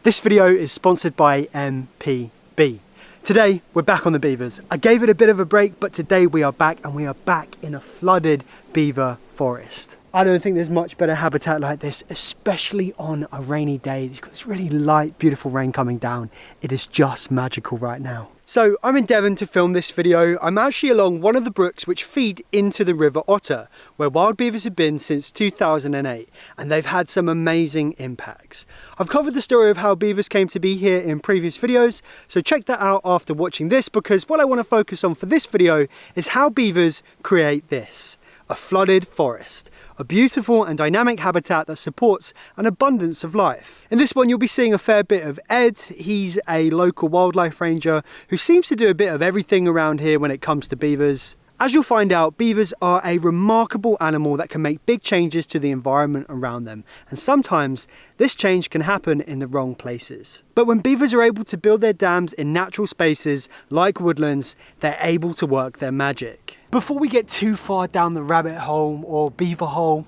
This video is sponsored by MPB. Today, we're back on the Beavers. I gave it a bit of a break, but today we are back, and we are back in a flooded beaver forest. I don't think there's much better habitat like this, especially on a rainy day. You've got this really light, beautiful rain coming down. It is just magical right now. So I'm in Devon to film this video. I'm actually along one of the brooks which feed into the River Otter, where wild beavers have been since 2008, and they've had some amazing impacts. I've covered the story of how beavers came to be here in previous videos, so check that out after watching this, because what I want to focus on for this video is how beavers create this, a flooded forest. A beautiful and dynamic habitat that supports an abundance of life. In this one you'll be seeing a fair bit of Ed. He's a local wildlife ranger who seems to do a bit of everything around here when it comes to beavers. As you'll find out, beavers are a remarkable animal that can make big changes to the environment around them, and sometimes this change can happen in the wrong places. But when beavers are able to build their dams in natural spaces like woodlands, they're able to work their magic. Before we get too far down the rabbit hole or beaver hole,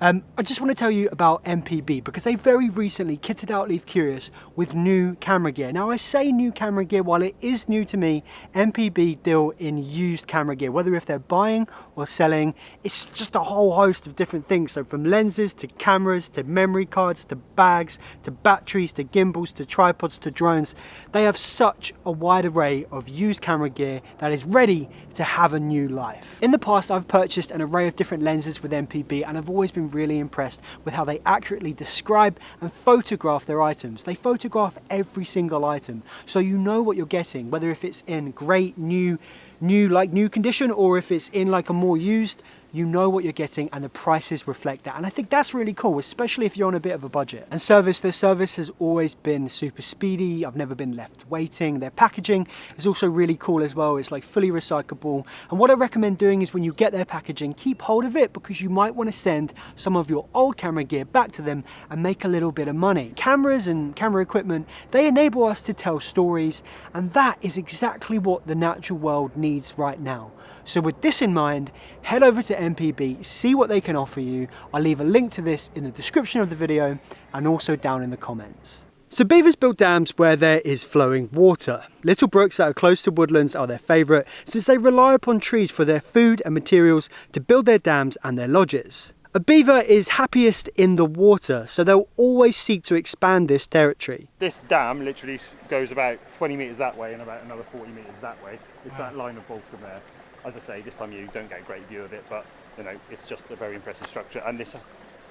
I just want to tell you about MPB, because they very recently kitted out Leave Curious with new camera gear. Now I say new camera gear, while it is new to me, MPB deal in used camera gear, whether if they're buying or selling. It's just a whole host of different things, so from lenses to cameras to memory cards to bags to batteries to gimbals to tripods to drones. They have such a wide array of used camera gear that is ready to have a new life. In the past I've purchased an array of different lenses with MPB, and I've always been really impressed with how they accurately describe and photograph their items. They photograph every single item, so you know what you're getting, whether if it's in great new condition or if it's in like a more used. You know what you're getting, and the prices reflect that, and I think that's really cool, especially if you're on a bit of a budget. And their service has always been super speedy. I've never been left waiting. Their packaging is also really cool as well. It's like fully recyclable, and what I recommend doing is when you get their packaging, keep hold of it, because you might want to send some of your old camera gear back to them and make a little bit of money. Cameras and camera equipment, they enable us to tell stories, and that is exactly what the natural world needs right now. So with this in mind, head over to MPB, see what they can offer you. I'll leave a link to this in the description of the video and also down in the comments. So beavers build dams where there is flowing water. Little brooks that are close to woodlands are their favourite, since they rely upon trees for their food and materials to build their dams and their lodges. A beaver is happiest in the water, so they'll always seek to expand this territory. This dam literally goes about 20 metres that way and about another 40 metres that way. It's that line of bulk from there. As I say, this time you don't get a great view of it, but you know, it's just a very impressive structure. And this,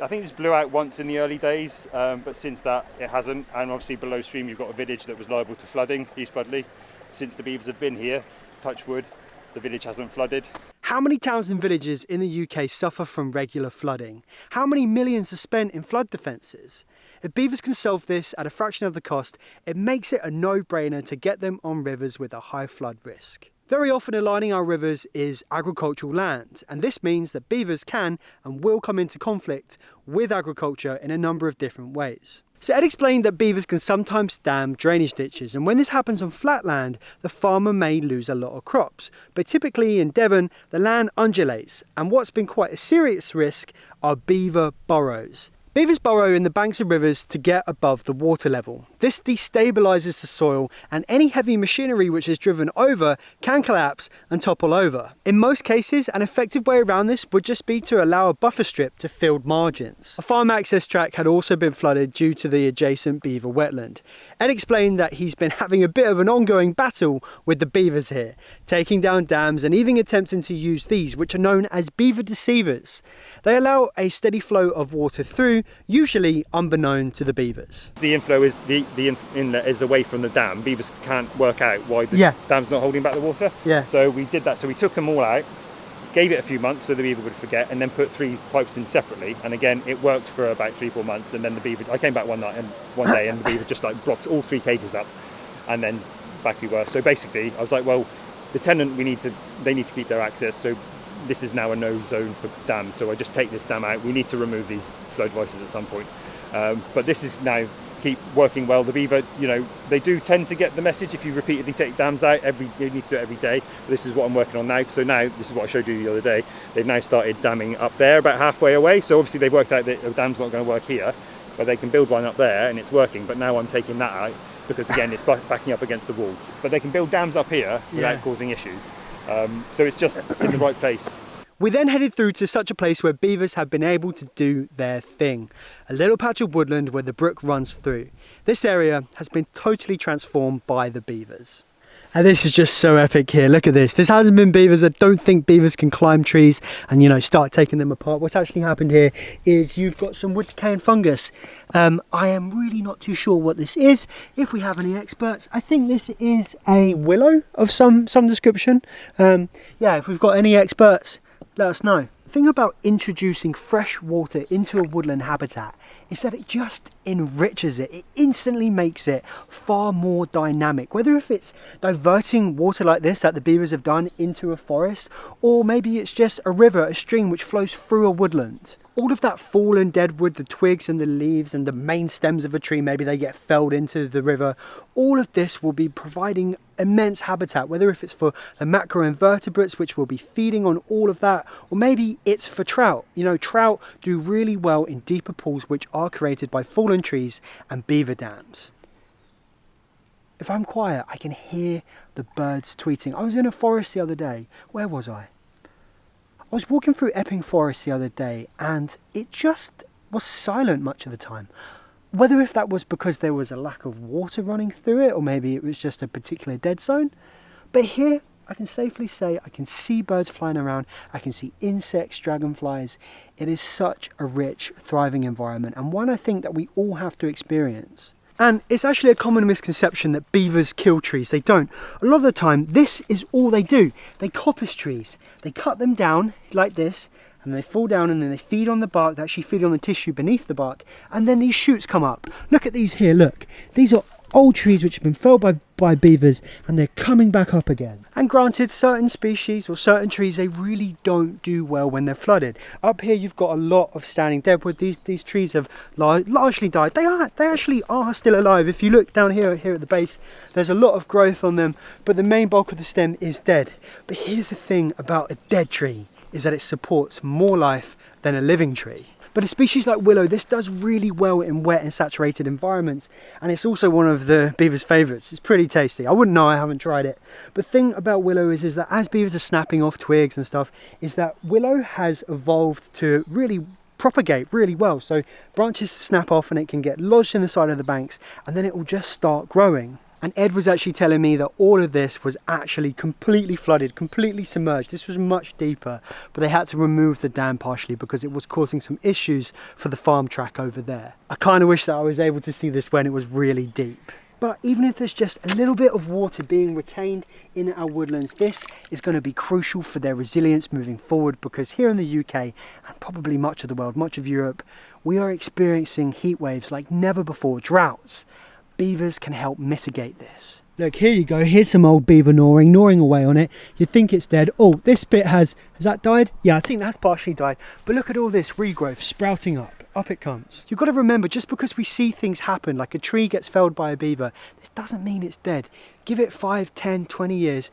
I think this blew out once in the early days, but since that it hasn't. And obviously below stream you've got a village that was liable to flooding, East Budley. Since the beavers have been here, touch wood, the village hasn't flooded. How many towns and villages in the UK suffer from regular flooding? How many millions are spent in flood defences? If beavers can solve this at a fraction of the cost, it makes it a no-brainer to get them on rivers with a high flood risk. Very often aligning our rivers is agricultural land, and this means that beavers can and will come into conflict with agriculture in a number of different ways. So Ed explained that beavers can sometimes dam drainage ditches, and when this happens on flat land, the farmer may lose a lot of crops. But typically in Devon, the land undulates, and what's been quite a serious risk are beaver burrows. Beavers burrow in the banks of rivers to get above the water level. This destabilises the soil, and any heavy machinery which is driven over can collapse and topple over. In most cases, an effective way around this would just be to allow a buffer strip to fill margins. A farm access track had also been flooded due to the adjacent beaver wetland. Ed explained that he's been having a bit of an ongoing battle with the beavers here, taking down dams and even attempting to use these, which are known as beaver deceivers. They allow a steady flow of water through, usually unbeknown to the beavers. The inflow is the inlet is away from the dam. Beavers can't work out why the dam's not holding back the water. So we did that. So we took them all out, gave it a few months so the beaver would forget, and then put 3 pipes in separately. And again, it worked for about 3-4 months. And then the beaver, I came back one day, and the beaver just like blocked all 3 cages up, and then back we were. So basically, I was like, well, the tenant, they need to keep their access. So this is now a no zone for dams. So I just take this dam out. We need to remove these flow devices at some point. But this is now keep working well. The beaver, you know, they do tend to get the message if you repeatedly take dams out. You need to do it every day. But this is what I'm working on now. So now, this is what I showed you the other day. They've now started damming up there, about halfway away. So obviously they've worked out that the dam's not going to work here. but they can build one up there and it's working. But now I'm taking that out because again it's backing up against the wall. But they can build dams up here without causing issues. So it's just in the right place. We then headed through to such a place where beavers have been able to do their thing. A little patch of woodland where the brook runs through. This area has been totally transformed by the beavers. And this is just so epic here. Look at this. This hasn't been beavers. I don't think beavers can climb trees and, you know, start taking them apart. What's actually happened here is you've got some wood decay and fungus. I am really not too sure what this is. If we have any experts, I think this is a willow of some description. Yeah, if we've got any experts, let us know. The thing about introducing fresh water into a woodland habitat is that it just enriches it. It instantly makes it far more dynamic. Whether if it's diverting water like this that the beavers have done into a forest, or maybe it's just a river, a stream which flows through a woodland. All of that fallen dead wood, the twigs and the leaves and the main stems of a tree, maybe they get felled into the river. All of this will be providing immense habitat, whether if it's for the macroinvertebrates which will be feeding on all of that, or maybe it's for trout. You know, trout do really well in deeper pools which are created by fallen trees and beaver dams. If I'm quiet, I can hear the birds tweeting. I was in a forest the other day. Where was I? I was walking through Epping Forest the other day and it just was silent much of the time. Whether if that was because there was a lack of water running through it, or maybe it was just a particular dead zone. But here I can safely say I can see birds flying around, I can see insects, dragonflies. It is such a rich, thriving environment, and one I think that we all have to experience. And it's actually a common misconception that beavers kill trees. They don't. A lot of the time, this is all they do. They coppice trees. They cut them down like this, and they fall down and then they feed on the bark. They actually feed on the tissue beneath the bark, and then these shoots come up. Look at these here, look. These are old trees which have been felled by beavers, and they're coming back up again. And granted, certain species or certain trees, they really don't do well when they're flooded. Up here you've got a lot of standing deadwood. These trees have largely died. They actually are still alive. If you look down here at the base, there's a lot of growth on them, but the main bulk of the stem is dead. But here's the thing about a dead tree, is that it supports more life than a living tree. But a species like willow, this does really well in wet and saturated environments, and it's also one of the beavers' favourites. It's pretty tasty. I wouldn't know, I haven't tried it. But the thing about willow is that as beavers are snapping off twigs and stuff, is that willow has evolved to really propagate really well. So branches snap off and it can get lodged in the side of the banks, and then it will just start growing. And Ed was actually telling me that all of this was actually completely flooded, completely submerged. This was much deeper, but they had to remove the dam partially because it was causing some issues for the farm track over there. I kind of wish that I was able to see this when it was really deep. But even if there's just a little bit of water being retained in our woodlands, this is going to be crucial for their resilience moving forward, because here in the UK, and probably much of the world, much of Europe, we are experiencing heat waves like never before, droughts. Beavers can help mitigate this. Look, here you go. Here's some old beaver gnawing away on it. You think it's dead. Oh, this bit has that died? Yeah, I think that's partially died. But look at all this regrowth sprouting up. Up it comes. You've got to remember, just because we see things happen, like a tree gets felled by a beaver, this doesn't mean it's dead. Give it 5, 10, 20 years.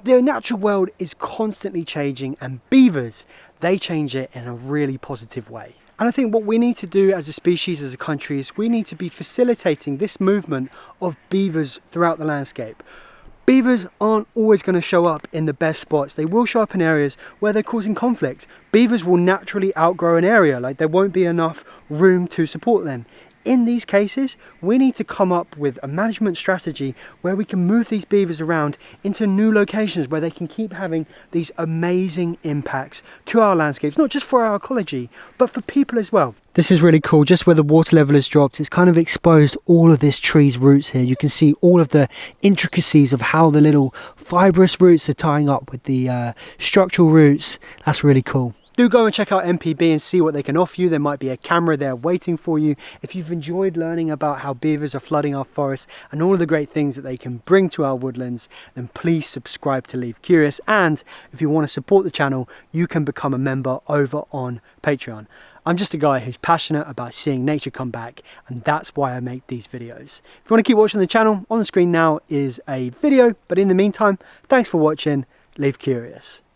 The natural world is constantly changing, and beavers, they change it in a really positive way. And I think what we need to do as a species, as a country, is we need to be facilitating this movement of beavers throughout the landscape. Beavers aren't always going to show up in the best spots. They will show up in areas where they're causing conflict. Beavers will naturally outgrow an area, like there won't be enough room to support them. In these cases, we need to come up with a management strategy where we can move these beavers around into new locations where they can keep having these amazing impacts to our landscapes, not just for our ecology, but for people as well. This is really cool. Just where the water level has dropped, it's kind of exposed all of this tree's roots here. You can see all of the intricacies of how the little fibrous roots are tying up with the structural roots. That's really cool. Do go and check out MPB and see what they can offer you. There might be a camera there waiting for you. If you've enjoyed learning about how beavers are flooding our forests and all of the great things that they can bring to our woodlands, then please subscribe to Leave Curious. And if you want to support the channel, you can become a member over on Patreon. I'm just a guy who's passionate about seeing nature come back, and that's why I make these videos. If you want to keep watching the channel, on the screen now is a video. But in the meantime, thanks for watching. Leave Curious.